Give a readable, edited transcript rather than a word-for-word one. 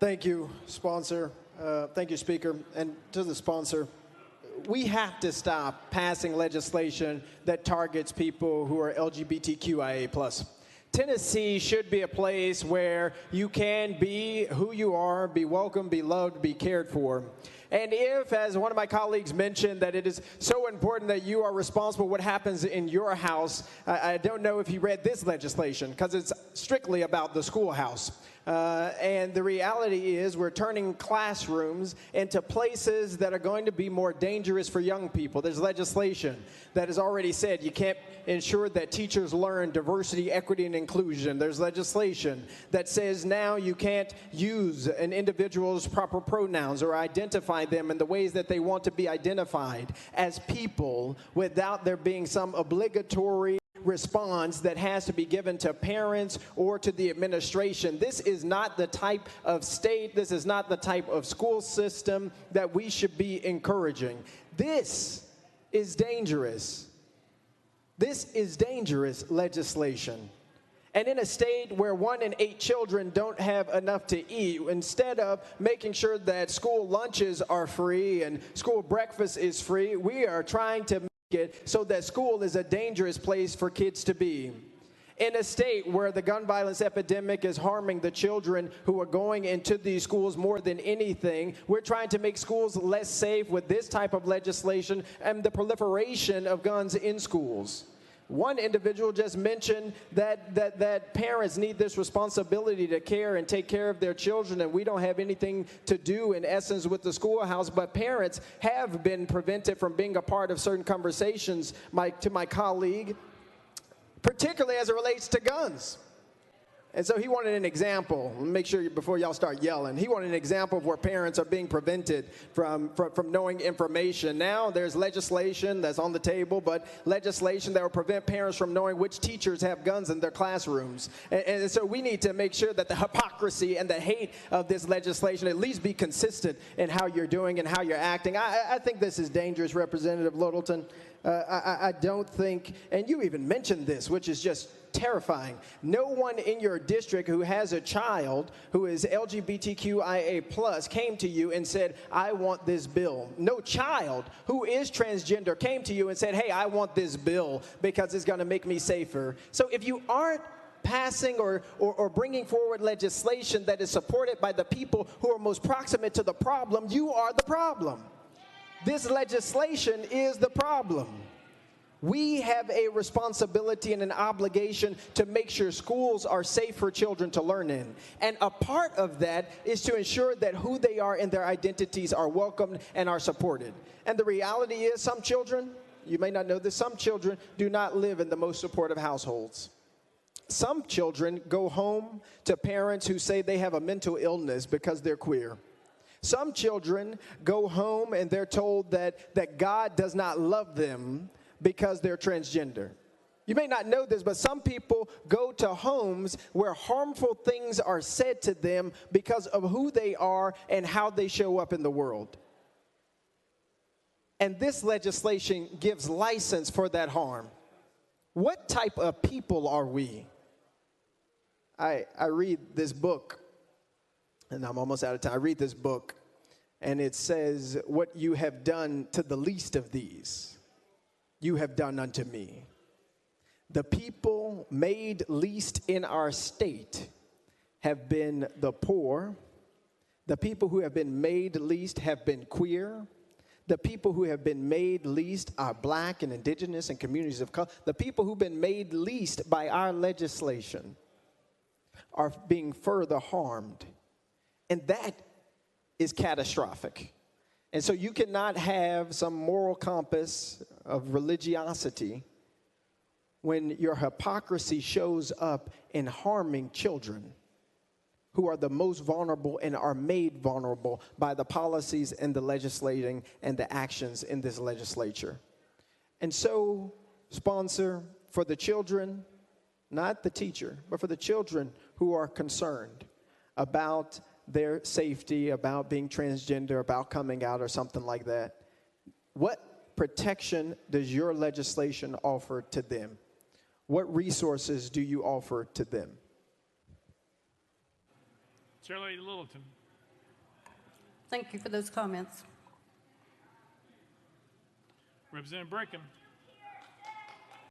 Thank you, sponsor. Thank you, Speaker. And to the sponsor, we have to stop passing legislation that targets people who are LGBTQIA+. Tennessee should be a place where you can be who you are, be welcome, be loved, be cared for. And if, as one of my colleagues mentioned, that it is so important that you are responsible for what happens in your house, I don't know if you read this legislation, because it's strictly about the schoolhouse. And the reality is we're turning classrooms into places that are going to be more dangerous for young people. There's legislation that has already said you can't ensure that teachers learn diversity, equity, and inclusion. There's legislation that says now you can't use an individual's proper pronouns or identify them in the ways that they want to be identified as people without there being some obligatory response that has to be given to parents or to the administration. This is not the type of state, this is not the type of school system that we should be encouraging. This is dangerous. This is dangerous legislation. And in a state where 1 in 8 children don't have enough to eat, instead of making sure that school lunches are free and school breakfast is free, we are trying to it so that school is a dangerous place for kids to be. In a state where the gun violence epidemic is harming the children who are going into these schools more than anything, we're trying to make schools less safe with this type of legislation and the proliferation of guns in schools. One individual just mentioned that parents need this responsibility to care and take care of their children, and we don't have anything to do, in essence, with the schoolhouse, but parents have been prevented from being a part of certain conversations, to my colleague, particularly as it relates to guns. And so he wanted an example. Make sure before y'all start yelling. He wanted an example of where parents are being prevented from knowing information. Now there's legislation that's on the table, but legislation that will prevent parents from knowing which teachers have guns in their classrooms. And so we need to make sure that the hypocrisy and the hate of this legislation at least be consistent in how you're doing and how you're acting. I think this is dangerous, Representative Littleton. I don't think, and you even mentioned this, which is just terrifying. No one in your district who has a child who is LGBTQIA+ came to you and said, I want this bill. No child who is transgender came to you and said, hey, I want this bill because it's going to make me safer. So if you aren't passing or bringing forward legislation that is supported by the people who are most proximate to the problem, you are the problem. This legislation is the problem. We have a responsibility and an obligation to make sure schools are safe for children to learn in. And a part of that is to ensure that who they are and their identities are welcomed and are supported. And the reality is some children, you may not know this, some children do not live in the most supportive households. Some children go home to parents who say they have a mental illness because they're queer. Some children go home and they're told that God does not love them because they're transgender. You may not know this, but some people go to homes where harmful things are said to them because of who they are and how they show up in the world. And this legislation gives license for that harm. What type of people are we? I read this book, and I'm almost out of time. I read this book, and it says, what you have done to the least of these, you have done unto me. The people made least in our state have been the poor. The people who have been made least have been queer. The people who have been made least are black and indigenous and communities of color. The people who've been made least by our legislation are being further harmed. And that is catastrophic. And so you cannot have some moral compass of religiosity when your hypocrisy shows up in harming children who are the most vulnerable and are made vulnerable by the policies and the legislating and the actions in this legislature. And so, sponsor, for the children, not the teacher, but for the children who are concerned about their safety, about being transgender, about coming out or something like that, what protection does your legislation offer to them? What resources do you offer to them? Chair Lady Littleton. Thank you for those comments. Representative Bracken.